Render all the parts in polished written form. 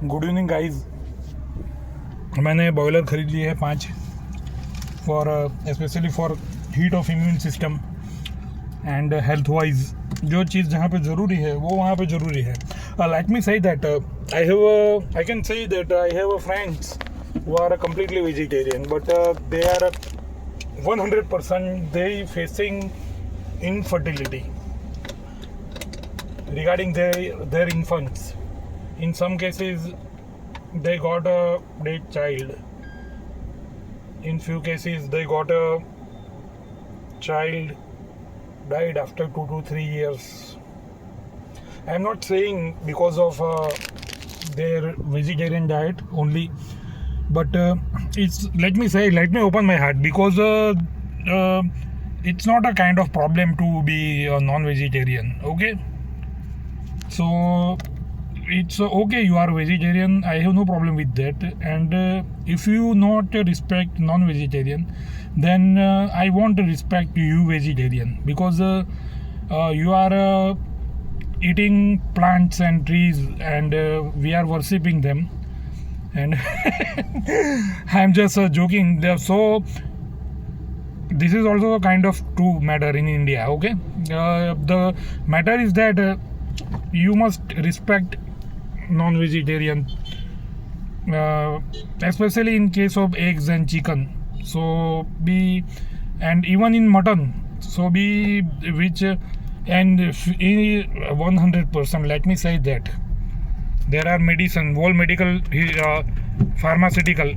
Good evening guys. मैंने boiler ख़रीद लिए है 5 for specially for heat of immune system and health wise. जो चीज़ जहाँ पे ज़रूरी है वो वहाँ पे ज़रूरी है। Let me say that I can say that I have a friends who are completely vegetarian, but they are 100% they facing infertility regarding their infants. In some cases they got a dead child, in few cases they got a child died after 2 to 3 years. I am not saying because of their vegetarian diet only, but let me open my heart, because it's not a kind of problem to be a non-vegetarian. Okay, so it's okay, you are vegetarian, I have no problem with that. And if you not respect non-vegetarian, then I won't respect you vegetarian, because you are eating plants and trees, and we are worshipping them. And I'm just joking. So this is also a kind of true matter in India. Okay, the matter is that you must respect non-vegetarian, especially in case of eggs and chicken. So and even in mutton. So which and 100%. Let me say that there are medicine, whole medical, pharmaceutical,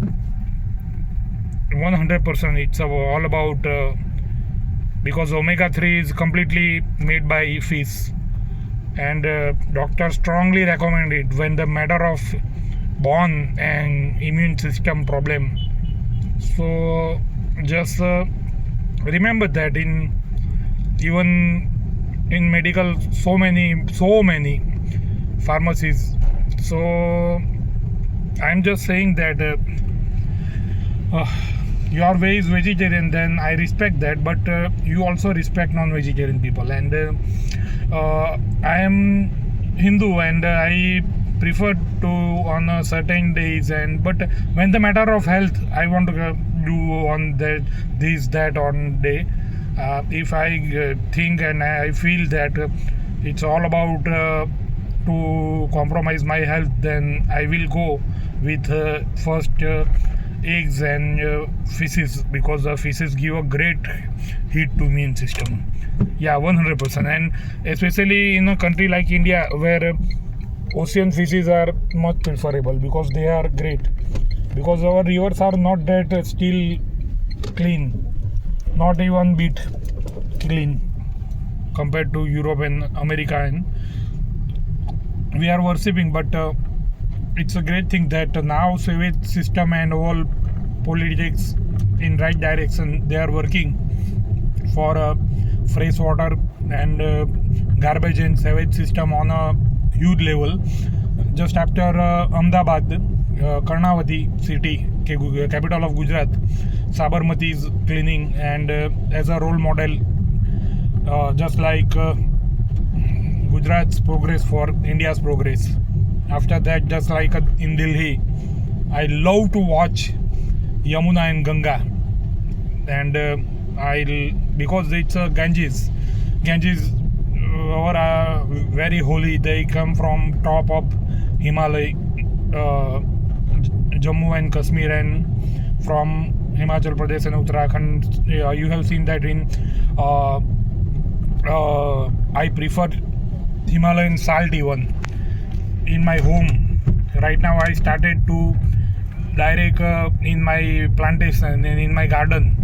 100%. It's all about because omega-3 is completely made by fish, and doctors strongly recommend it when the matter of bone and immune system problem. So just remember that even in medical, so many pharmacies. So I'm just saying that your way is vegetarian, then I respect that, but you also respect non-vegetarian people. And I am Hindu, and I prefer to on certain days, and but when the matter of health, I want to do on that on day. If I think and I feel that it's all about to compromise my health, then I will go with first eggs and fishes, because the fishes give a great heat to immune system. Yeah, 100%. And especially in a country like India, where ocean fishes are much preferable, because they are great, because our rivers are not that still clean, not even bit clean compared to Europe and America. And we are worshipping, but it's a great thing that now sewage system and all politics in right direction, they are working for fresh water and garbage and sewage system on a huge level. Just after Ahmedabad, Karnavati city, capital of Gujarat, Sabarmati is cleaning, and as a role model, just like Gujarat's progress for India's progress. After that, just like in Delhi, I love to watch Yamuna and Ganga, and because it's Ganges are very holy. They come from top of Himalaya, Jammu and Kashmir, and from Himachal Pradesh and Uttarakhand. You have seen that in I prefer Himalayan salt even in my home. Right now I started to direct in my plantation and in my garden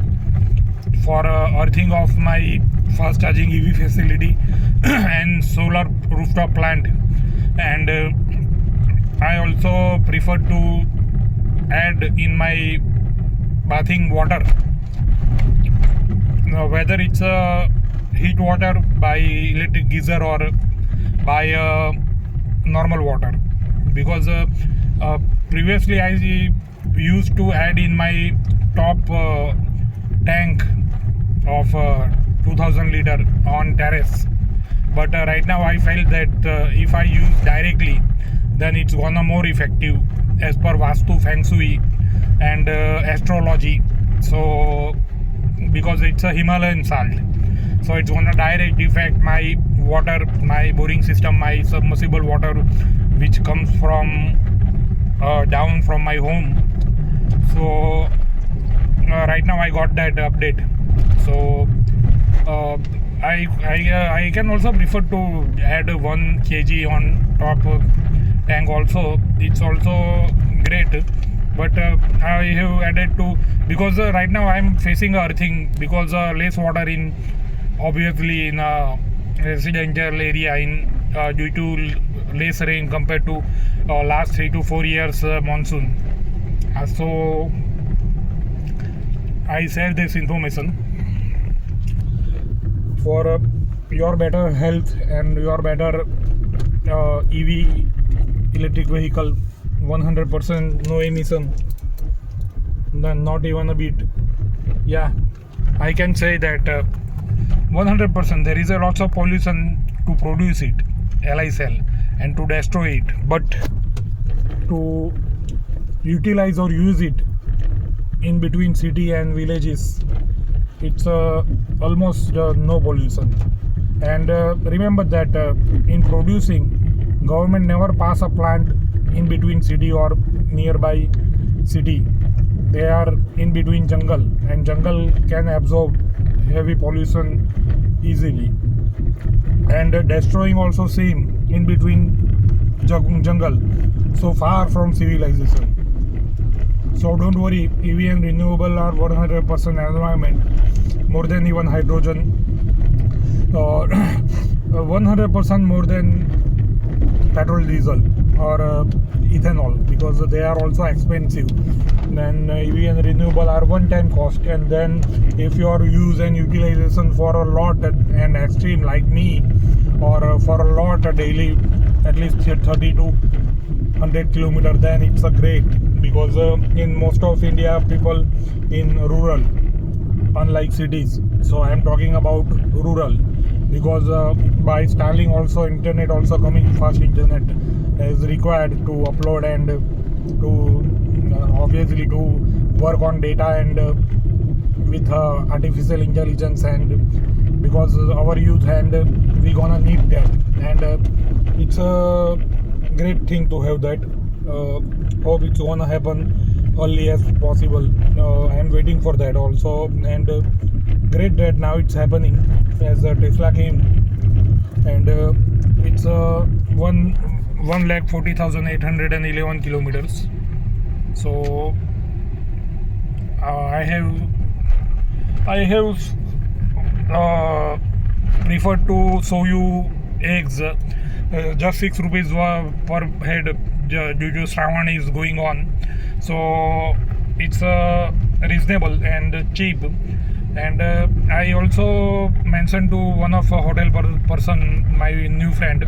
for earthing of my fast charging EV facility and solar rooftop plant. And I also prefer to add in my bathing water, whether it's heat water by electric geyser or by normal water, because previously I used to add in my top tank of 2000 liter on terrace, but right now I felt that if I use directly, then it's gonna more effective as per Vastu, Feng Shui, and astrology. So because it's a Himalayan salt, so it's gonna direct affect my water, my boring system, my submersible water, which comes from down from my home. So right now I got that update. So I can also prefer to add 1 kg on top tank also. It's also great, but I have added to, because right now I'm facing earthing, because less water in, obviously, in a residential area in due to less rain compared to last 3 to 4 years monsoon. So I share this information for your better health and your better EV, electric vehicle, 100% no emission, not even a bit. Yeah, I can say that 100% there is a lots of pollution to produce it, LI and to destroy it, but to utilize or use it in between city and villages, it's almost no pollution. And remember that in producing, government never pass a plant in between city or nearby city. They are in between jungle, and jungle can absorb heavy pollution easily. And destroying also same, in between jungle, so far from civilization. So don't worry, EV and renewable are 100% environment, more than even hydrogen, or 100% more than petrol, diesel, or ethanol, because they are also expensive. Then EV and renewable are one-time cost, and then if your use and utilization for a lot and extreme like me, or for a lot daily, at least 30 to 100 kilometers, then it's a great, because in most of India people in rural, unlike cities. So I am talking about rural, because by Starlink also, internet also coming, fast internet is required to upload and to obviously to work on data and with artificial intelligence, and because our youth, and we gonna need that, and it's a great thing to have that. Hope it's gonna happen early as possible. I am waiting for that also, and great that now it's happening as Tesla came, and it's 1,40,811 kilometers. So I have preferred to show you eggs, just 6 rupees per head due to Shravan is going on. So it's reasonable and cheap. And I also mentioned to one of a hotel person, my new friend,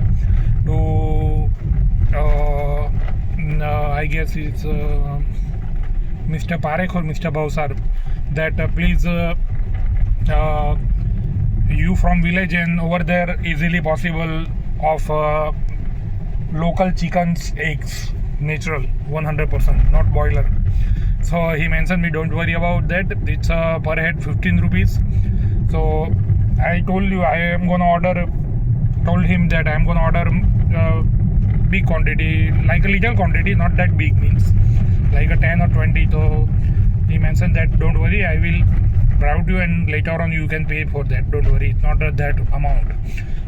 to I guess it's Mr. Parekh or Mr. Bhausar, that please, you from village and over there easily possible of local chickens eggs, natural, 100%, not boiler. So he mentioned me, don't worry about that, it's per head 15 rupees. So I told him that I am gonna order big quantity, like a little quantity, not that big, means like a 10 or 20. So he mentioned that don't worry, I will route you and later on you can pay for that, don't worry, it's not that amount.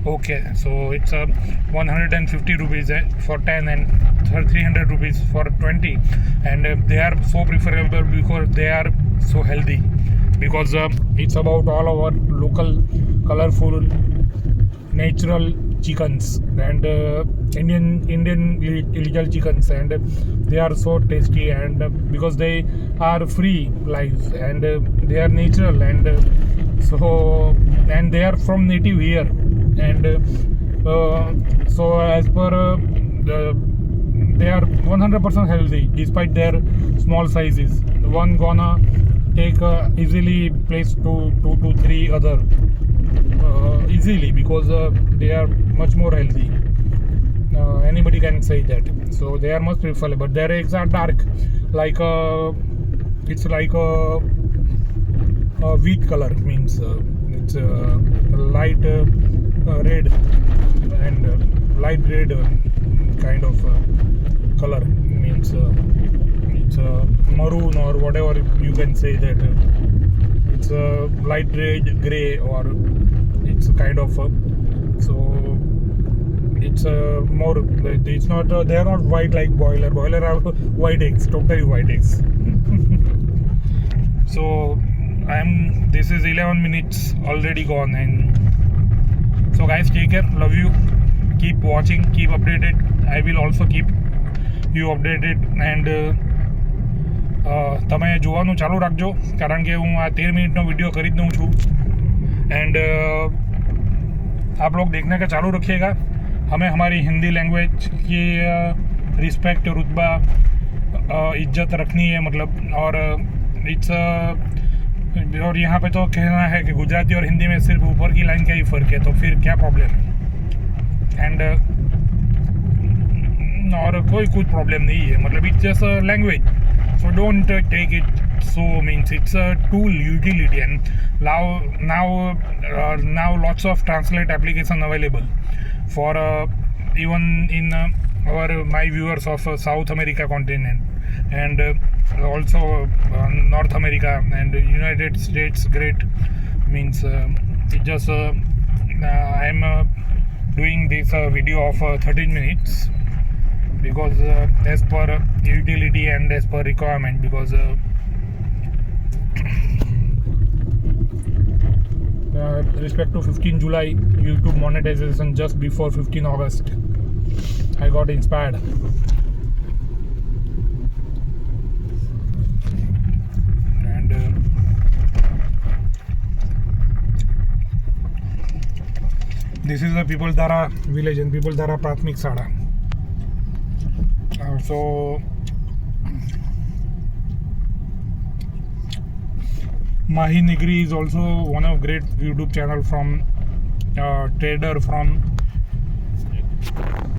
Okay, so it's 150 rupees for 10 and 300 rupees for 20, and they are so preferable because they are so healthy, because it's about all our local colorful natural chickens, and Indian little chickens, and they are so tasty, and because they are free lives, and they are natural, and so, and they are from native here, and so as per they are 100% healthy despite their small sizes. One gonna take easily place to 2 to 3 other easily, because they are much more healthy. Anybody we can say that. So they are most preferable, but their eggs are dark, like it's like a wheat color, means it's light red and light red kind of color, means it's maroon or whatever you can say that. It's light red, gray, or it's kind of so it's more. It's not. They are not white like boiler. Boiler are white eggs, totally white eggs. So this is 11 minutes already gone, and so guys, take care. Love you. Keep watching. Keep updated. I will also keep you updated, and તમે જોવાનું ચાલુ રાખજો, કારણ કે હું આ 13 મિનિટનો video કરી જ દઉં છું, एंड आप लोग देखने का चालू रखिएगा. हमें हमारी हिंदी लैंग्वेज की रिस्पेक्ट, रुतबा, इज्जत रखनी है, मतलब. और इट्स और यहाँ पे तो कहना है कि गुजराती और हिंदी में सिर्फ ऊपर की लाइन का ही फ़र्क है, तो फिर क्या प्रॉब्लम है. एंड और कोई कुछ प्रॉब्लम नहीं है, मतलब it's just a language. So don't take it so, means it's a tool, utility, and now lots of translate application available for even in my viewers of South America continent, and also North America and United States. Great, means it just I am doing this video of 13 minutes because as per utility and as per requirement, because respect to 15 July YouTube monetization, just before 15 August I got inspired. And this is the People Dara village and People Dara Prathmik Sada. So Mahi Nigri is also one of great YouTube channel from trader from